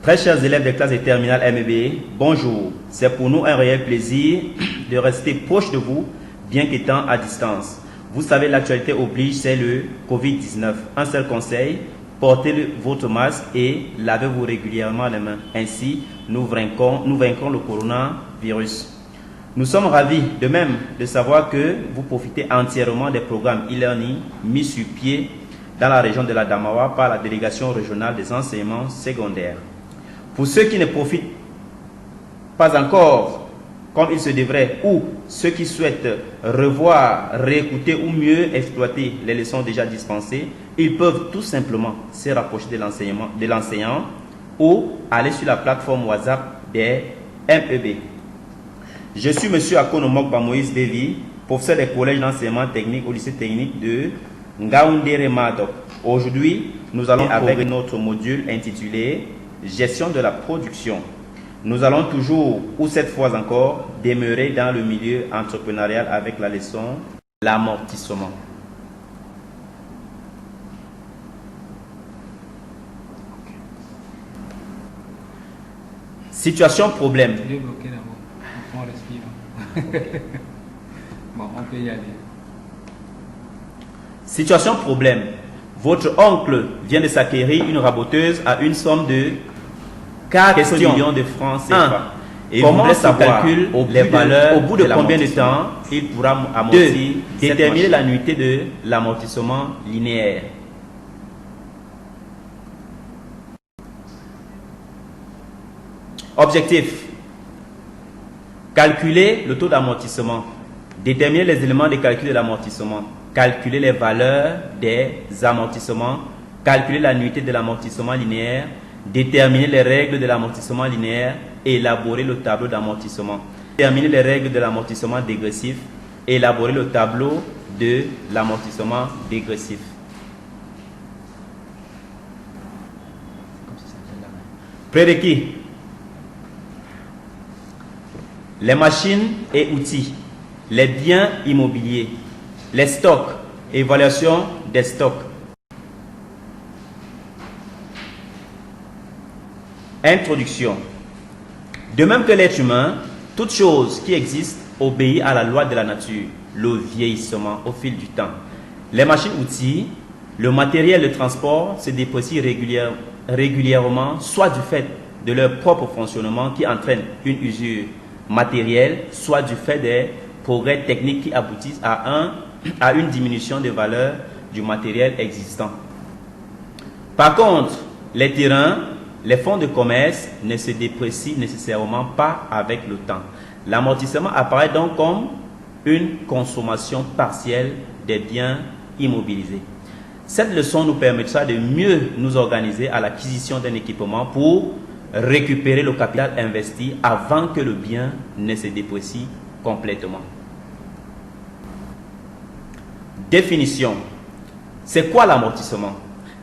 Très chers élèves des classes de terminale MEB, bonjour. C'est pour nous un réel plaisir de rester proche de vous, bien qu'étant à distance. Vous savez, l'actualité oblige, c'est le Covid-19. Un seul conseil, portez votre masque et lavez-vous régulièrement les mains. Ainsi, nous vaincrons le coronavirus. Nous sommes ravis de même de savoir que vous profitez entièrement des programmes e-learning mis sur pied dans la région de la Damawa par la délégation régionale des enseignements secondaires. Pour ceux qui ne profitent pas encore comme il se devrait, ou ceux qui souhaitent revoir, réécouter ou mieux exploiter les leçons déjà dispensées, ils peuvent tout simplement se rapprocher de l'enseignant ou aller sur la plateforme WhatsApp des MEB. Je suis M. Akonomokba Moïse Devi, professeur des collèges d'enseignement technique au lycée technique de Ngaoundéré Madok. Aujourd'hui, nous allons avec notre module intitulé Gestion de la production. Nous allons toujours, ou cette fois encore, demeurer dans le milieu entrepreneurial avec la leçon l'amortissement. Situation problème. Je vais bloquer d'abord. On respire. Bon, on peut y aller. Situation problème. Votre oncle vient de s'acquérir une raboteuse à une somme de 4 millions de francs CFA. Et comment se calcule les valeurs au bout de combien de temps il pourra amortir. Déterminer la nuitée de l'amortissement linéaire. Objectif. Calculer le taux d'amortissement. Déterminer les éléments de calcul de l'amortissement. Calculer les valeurs des amortissements. Calculer la nuitée de l'amortissement linéaire. Déterminer les règles de l'amortissement linéaire. Élaborer le tableau d'amortissement. Déterminer les règles de l'amortissement dégressif. Élaborer le tableau de l'amortissement dégressif. Prérequis. Les machines et outils. Les biens immobiliers. Les stocks. Évaluation des stocks. Introduction. De même que l'être humain, toute chose qui existe obéit à la loi de la nature, le vieillissement au fil du temps. Les machines-outils, le matériel de transport se déprécient régulièrement, soit du fait de leur propre fonctionnement qui entraîne une usure matérielle, soit du fait des progrès techniques qui aboutissent à une diminution des valeurs du matériel existant. Par contre, les terrains, les fonds de commerce ne se déprécient nécessairement pas avec le temps. L'amortissement apparaît donc comme une consommation partielle des biens immobilisés. Cette leçon nous permettra de mieux nous organiser à l'acquisition d'un équipement pour récupérer le capital investi avant que le bien ne se déprécie complètement. Définition. C'est quoi l'amortissement?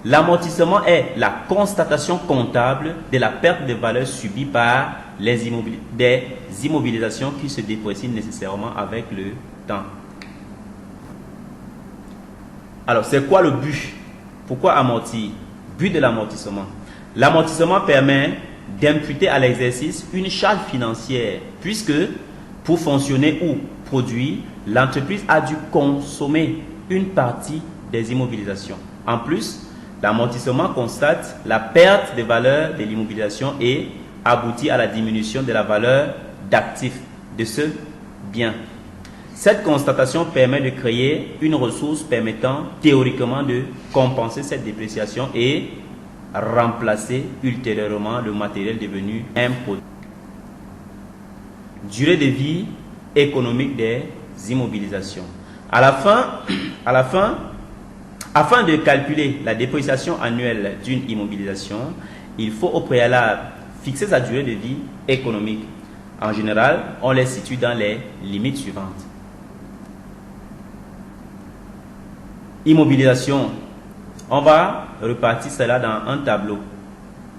L'amortissement est la constatation comptable de la perte de valeur subie par des immobilisations qui se déprécient nécessairement avec le temps. Alors, c'est quoi le but? Pourquoi amortir? But de l'amortissement. L'amortissement permet d'imputer à l'exercice une charge financière, puisque pour fonctionner ou produire, l'entreprise a dû consommer une partie des immobilisations. En plus, L'amortissement constate la perte de valeur de l'immobilisation et aboutit à la diminution de la valeur d'actif de ce bien. Cette constatation permet de créer une ressource permettant théoriquement de compenser cette dépréciation et remplacer ultérieurement le matériel devenu un produit. Durée de vie économique des immobilisations. À la fin, afin de calculer la dépréciation annuelle d'une immobilisation, il faut au préalable fixer sa durée de vie économique. En général, on les situe dans les limites suivantes. Immobilisation. On va repartir cela dans un tableau.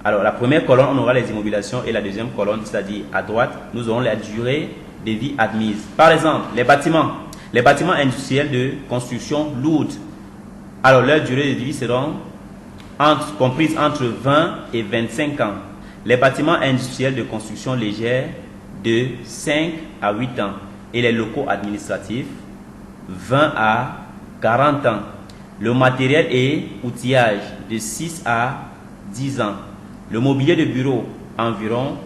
Alors, la première colonne, on aura les immobilisations et la deuxième colonne, c'est-à-dire à droite, nous aurons la durée de vie admise. Par exemple, les bâtiments industriels de construction lourde. Alors, leur durée de vie seront comprises entre 20 et 25 ans. Les bâtiments industriels de construction légère de 5 à 8 ans. Et les locaux administratifs, 20 à 40 ans. Le matériel et outillage de 6 à 10 ans. Le mobilier de bureau, environ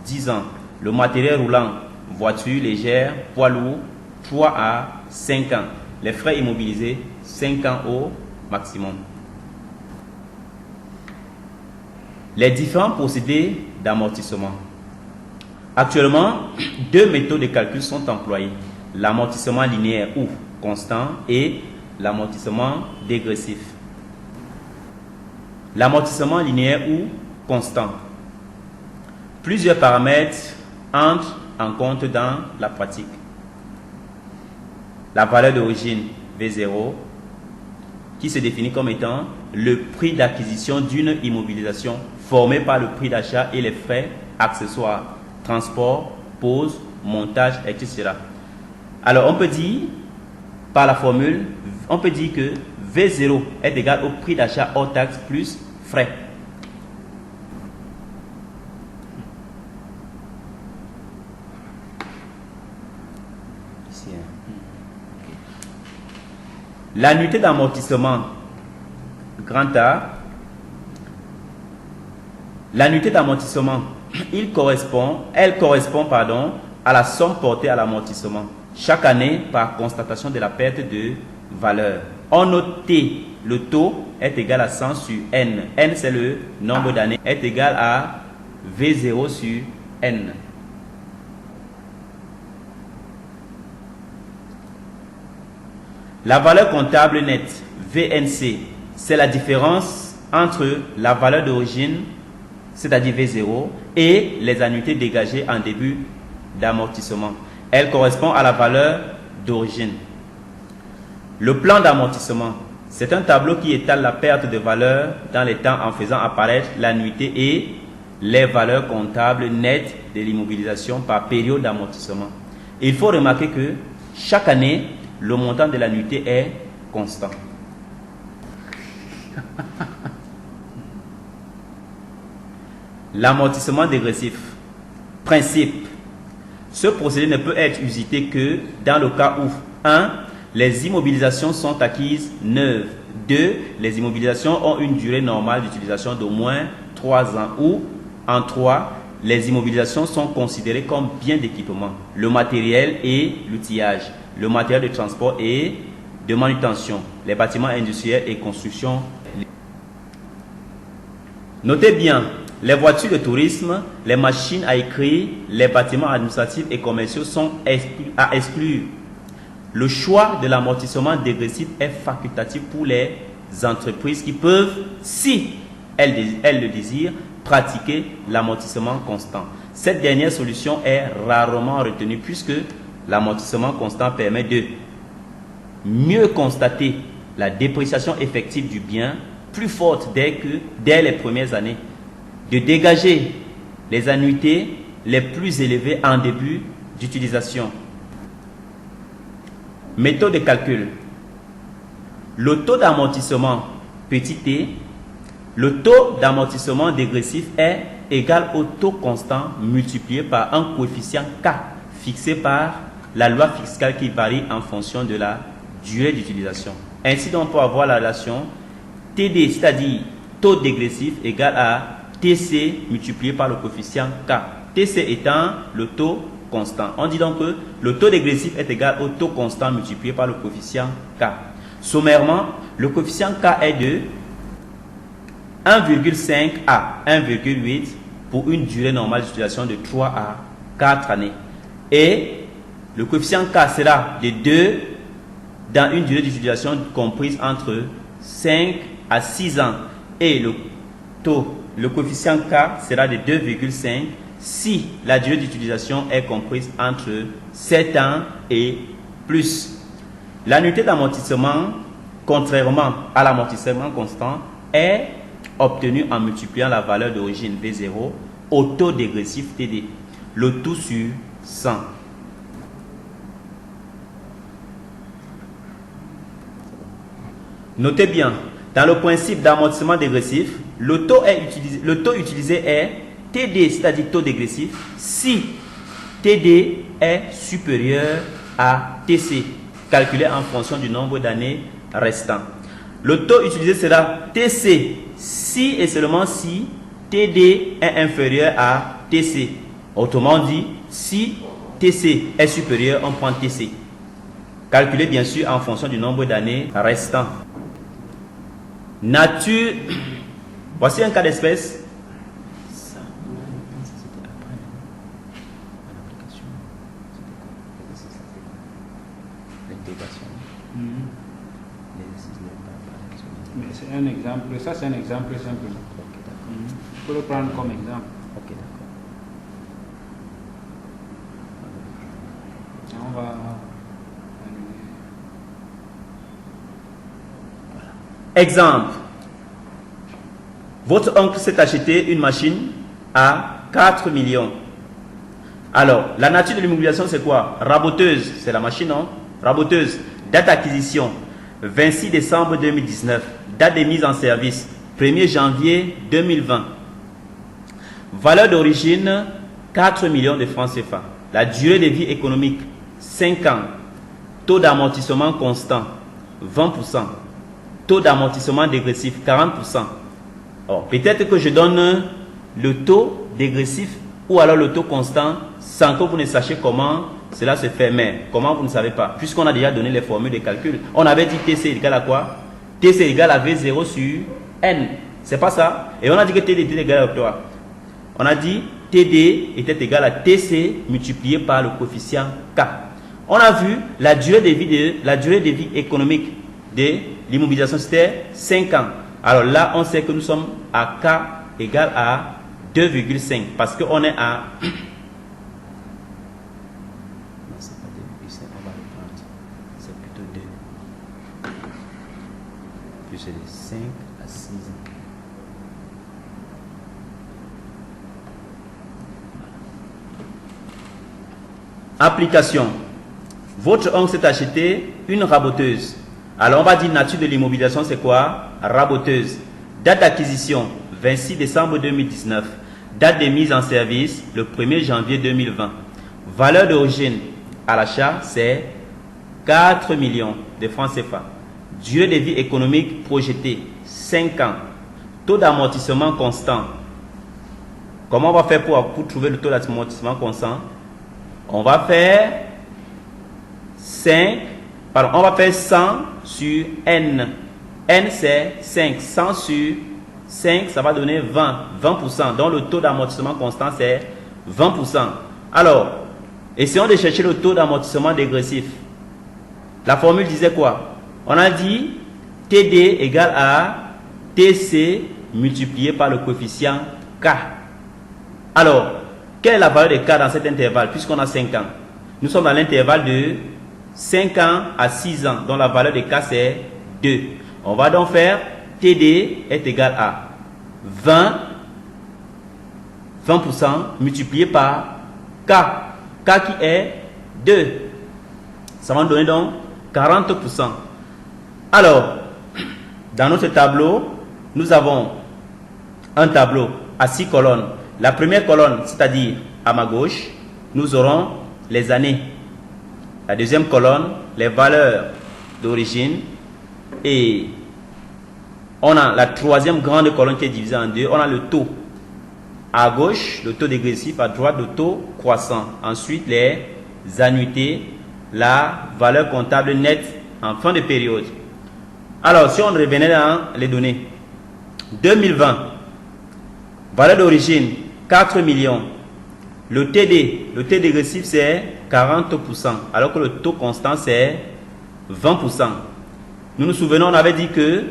10 ans. Le matériel roulant, voiture légère, poids lourd, 3 à 5 ans. Les frais immobilisés, 5 ans au maximum. Les différents procédés d'amortissement. Actuellement, deux méthodes de calcul sont employées. L'amortissement linéaire ou constant et l'amortissement dégressif. L'amortissement linéaire ou constant. Plusieurs paramètres entrent en compte dans la pratique. La valeur d'origine V0, qui se définit comme étant le prix d'acquisition d'une immobilisation formé par le prix d'achat et les frais accessoires, transport, pose, montage, etc. Alors, on peut dire, par la formule, on peut dire que V0 est égal au prix d'achat hors taxe plus frais. Ici, l'annuité d'amortissement grand A, l'annuité d'amortissement, elle correspond à la somme portée à l'amortissement chaque année par constatation de la perte de valeur. On note T, le taux est égal à 100 sur N. N, c'est le nombre d'années, est égal à V0 sur N. La valeur comptable nette, VNC, c'est la différence entre la valeur d'origine, c'est-à-dire V0, et les annuités dégagées en début d'amortissement. Elle correspond à la valeur d'origine. Le plan d'amortissement, c'est un tableau qui étale la perte de valeur dans les temps en faisant apparaître l'annuité et les valeurs comptables nettes de l'immobilisation par période d'amortissement. Il faut remarquer que chaque année, le montant de l'annuité est constant. L'amortissement dégressif. Principe. Ce procédé ne peut être usité que dans le cas où 1. Les immobilisations sont acquises neuves. 2. Les immobilisations ont une durée normale d'utilisation d'au moins 3 ans. Ou en 3. Les immobilisations sont considérées comme biens d'équipement. Le matériel et l'outillage. Le matériel de transport et de manutention. Les bâtiments industriels et constructions. Notez bien, les voitures de tourisme, les machines à écrire, les bâtiments administratifs et commerciaux sont à exclure. Le choix de l'amortissement dégressif est facultatif pour les entreprises qui peuvent, si elles le désirent, pratiquer l'amortissement constant. Cette dernière solution est rarement retenue puisque l'amortissement constant permet de mieux constater la dépréciation effective du bien, plus forte dès les premières années, de dégager les annuités les plus élevées en début d'utilisation. Méthode de calcul. Le taux d'amortissement petit t, le taux d'amortissement dégressif est égal au taux constant multiplié par un coefficient K fixé par la loi fiscale qui varie en fonction de la durée d'utilisation. Ainsi, on peut avoir la relation TD, c'est-à-dire taux dégressif, égale à TC multiplié par le coefficient K. TC étant le taux constant. On dit donc que le taux dégressif est égal au taux constant multiplié par le coefficient K. Sommairement, le coefficient K est de 1,5 à 1,8 pour une durée normale d'utilisation de 3 à 4 années. Et le coefficient K sera de 2 dans une durée d'utilisation comprise entre 5 à 6 ans. Et le coefficient K sera de 2,5 si la durée d'utilisation est comprise entre 7 ans et plus. L'annuité d'amortissement, contrairement à l'amortissement constant, est obtenue en multipliant la valeur d'origine V0 au taux dégressif TD, le tout sur 100. Notez bien, dans le principe d'amortissement dégressif, le taux utilisé est TD, c'est-à-dire taux dégressif, si TD est supérieur à TC, calculé en fonction du nombre d'années restant. Le taux utilisé sera TC si et seulement si TD est inférieur à TC. Autrement dit, si TC est supérieur, on prend TC. Calculé bien sûr en fonction du nombre d'années restant. Nature. Voici un cas d'espèce. Mais c'est un exemple, ça c'est un exemple simple. Il faut le prendre comme exemple. Ok, d'accord. On va... Exemple. Votre oncle s'est acheté une machine à 4 millions. Alors, la nature de l'immobilisation, c'est quoi? Raboteuse, c'est la machine, non? Raboteuse. Date d'acquisition, 26 décembre 2019. Date de mise en service, 1er janvier 2020. Valeur d'origine, 4 millions de francs CFA. La durée de vie économique, 5 ans. Taux d'amortissement constant, 20%. Taux d'amortissement dégressif, 40%. Peut-être que je donne le taux dégressif ou alors le taux constant sans que vous ne sachiez comment cela se fait. Mais comment vous ne savez pas? Puisqu'on a déjà donné les formules de calcul. On avait dit TC égale à quoi? TC égale à V0 sur N. C'est pas ça? Et on a dit que TD était égal à quoi? On a dit TD était égal à TC multiplié par le coefficient K. On a vu la durée de vie économique de l'immobilisation, c'était 5 ans. Alors là, on sait que nous sommes à K égale à 2,5 parce qu'on est à... Non, c'est pas 2,5, on va le prendre. C'est plutôt 2. Plus c'est de 5 à 6 ans. Application. Votre oncle s'est acheté une raboteuse. Alors on va dire nature de l'immobilisation, c'est quoi? Raboteuse. Date d'acquisition, 26 décembre 2019. Date de mise en service, le 1er janvier 2020. Valeur d'origine à l'achat, c'est 4 millions de francs CFA. Durée de vie économique projetée, 5 ans. Taux d'amortissement constant. Comment on va faire pour trouver le taux d'amortissement constant? On va faire 100 sur N. N c'est 5. 100 sur 5, ça va donner 20. 20%. Donc le taux d'amortissement constant c'est 20%. Alors, essayons de chercher le taux d'amortissement dégressif. La formule disait quoi? On a dit TD égale à TC multiplié par le coefficient K. Alors, quelle est la valeur de K dans cet intervalle puisqu'on a 5 ans? Nous sommes dans l'intervalle de 5 ans à 6 ans. Donc la valeur de K c'est 2. On va donc faire TD est égal à 20% multiplié par K. K qui est 2. Ça va nous donner donc 40%. Alors, dans notre tableau, nous avons un tableau à 6 colonnes. La première colonne, c'est-à-dire à ma gauche, nous aurons les années. La deuxième colonne, les valeurs d'origine. Et On a la troisième grande colonne qui est divisée en deux. On a le taux à gauche, le taux dégressif, à droite, le taux croissant. Ensuite, les annuités, la valeur comptable nette en fin de période. Alors, si on revenait dans les données, 2020, valeur d'origine, 4 millions. Le TD, le T dégressif, c'est 40%, alors que le taux constant, c'est 20%. Nous nous souvenons, on avait dit que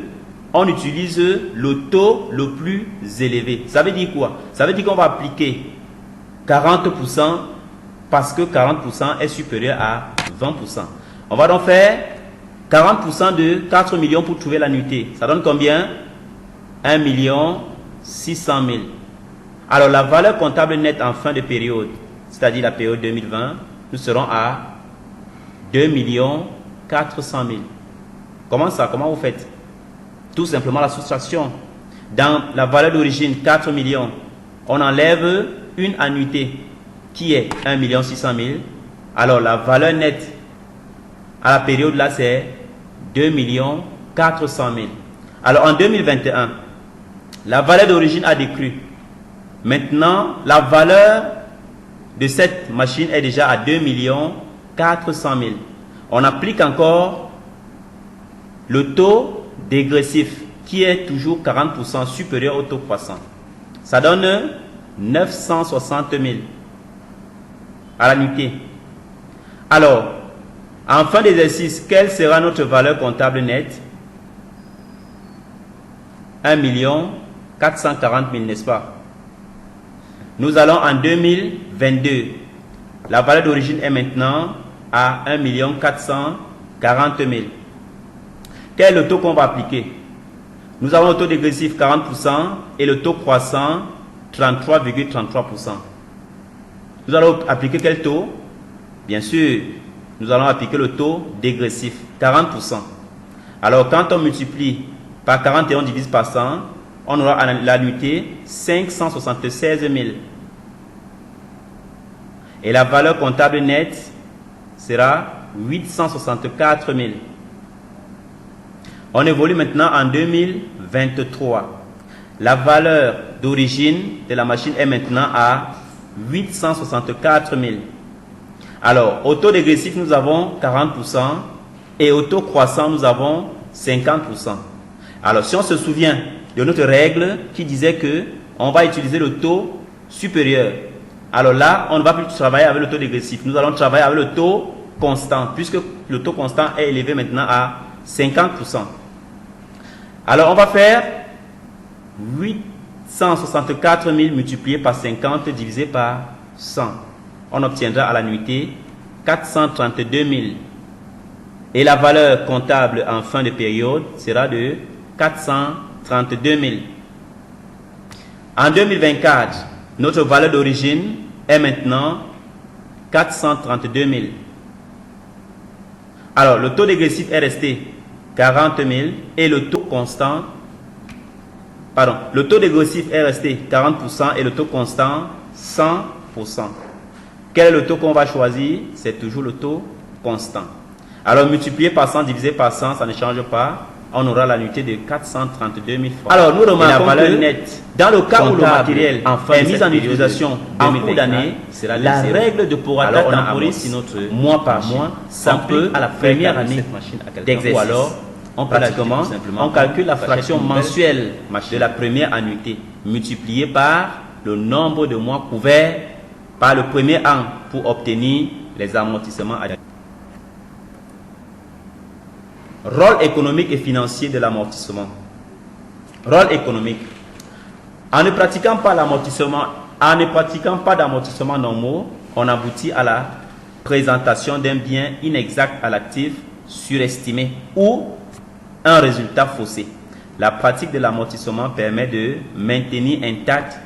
on utilise le taux le plus élevé. Ça veut dire quoi? Ça veut dire qu'on va appliquer 40% parce que 40% est supérieur à 20%. On va donc faire 40% de 4 millions pour trouver l'annuité. Ça donne combien? 1 600 000. Alors la valeur comptable nette en fin de période, c'est-à-dire la période 2020, nous serons à 2 400 000. Comment ça? Comment vous faites? Tout simplement la soustraction. Dans la valeur d'origine 4 millions, on enlève une annuité qui est 1 600 000. Alors la valeur nette à la période là c'est 2 400 000. Alors en 2021, la valeur d'origine a décru. Maintenant, la valeur de cette machine est déjà à 2 400 000. On applique encore le taux dégressif qui est toujours 40% supérieur au taux croissant. Ça donne 960 000 à l'annuité. Alors, en fin d'exercice, quelle sera notre valeur comptable nette? 1 440 000, n'est-ce pas? Nous allons en 2022. La valeur d'origine est maintenant à 1 440 000. Quel est le taux qu'on va appliquer? Nous avons le taux dégressif 40% et le taux croissant 33,33%. Nous allons appliquer quel taux? Bien sûr, nous allons appliquer le taux dégressif 40%. Alors quand on multiplie par 40 et on divise par 100, on aura l'annuité 576 000. Et la valeur comptable nette sera 864 000. On évolue maintenant en 2023. La valeur d'origine de la machine est maintenant à 864 000. Alors, au taux dégressif, nous avons 40% et au taux croissant, nous avons 50%. Alors, si on se souvient de notre règle qui disait que on va utiliser le taux supérieur. Alors là, on ne va plus travailler avec le taux dégressif. Nous allons travailler avec le taux constant, puisque le taux constant est élevé maintenant à 50%. Alors, on va faire 864 000 multiplié par 50 divisé par 100. On obtiendra à l'annuité 432 000. Et la valeur comptable en fin de période sera de 432 000. En 2024, notre valeur d'origine est maintenant 432 000. Alors, le taux dégressif est resté 40 000 et le taux constant, le taux dégressif est resté 40% et le taux constant 100%. Quel est le taux qu'on va choisir? C'est toujours le taux constant. Alors, multiplié par 100 divisé par 100, ça ne change pas. On aura l'annuité de 432 000 francs. Alors, nous remarquons la valeur nette, dans le cas où le matériel est mis en utilisation en cours d'année, la règle de prorata temporis, notre mois par mois, s'applique à la première année d'exercice. Alors, on calcule la fraction mensuelle de la première annuité multipliée par le nombre de mois couverts par le premier an pour obtenir les amortissements. Rôle économique et financier de l'amortissement. Rôle économique. En ne pratiquant pas d'amortissement normaux, on aboutit à la présentation d'un bien inexact à l'actif, surestimé ou un résultat faussé. La pratique de l'amortissement permet de maintenir intact.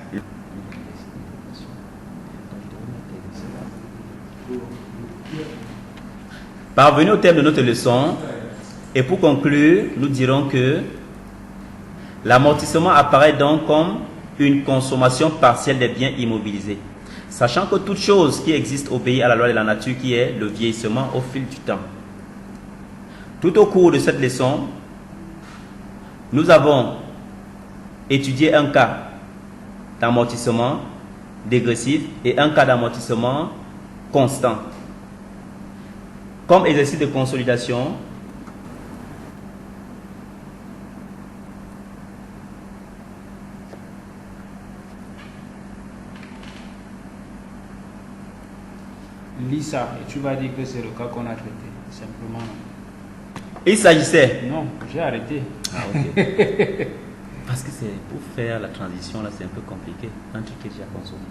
Parvenu au terme de notre leçon, et pour conclure, nous dirons que l'amortissement apparaît donc comme une consommation partielle des biens immobilisés, sachant que toute chose qui existe obéit à la loi de la nature qui est le vieillissement au fil du temps. Tout au cours de cette leçon, Nous avons étudié un cas d'amortissement dégressif et un cas d'amortissement constant. Comme exercice de consolidation, lis ça et tu vas dire que c'est le cas qu'on a traité, simplement. il s'agissait. Non, j'ai arrêté. Ah, ok. Parce que c'est pour faire la transition, là, c'est un peu compliqué. Un truc que j'ai à consommer.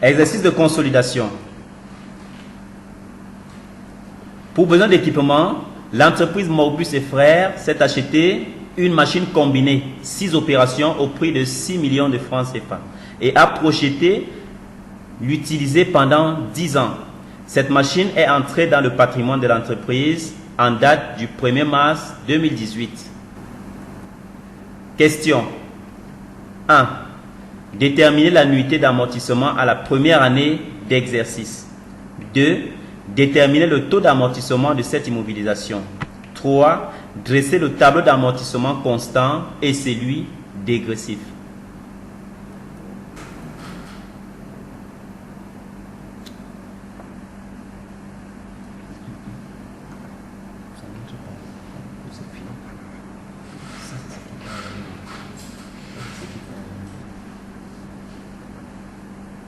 Exercice de consolidation. Pour besoin d'équipement, l'entreprise Morbus et Frères s'est acheté une machine combinée, 6 opérations au prix de 6 millions de francs CFA et a projeté l'utiliser pendant 10 ans. Cette machine est entrée dans le patrimoine de l'entreprise en date du 1er mars 2018. Question 1. Déterminer l'annuité d'amortissement à la première année d'exercice. 2. Déterminer le taux d'amortissement de cette immobilisation. 3. Dresser le tableau d'amortissement constant et celui dégressif.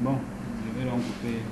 Bon, je vais donc couper.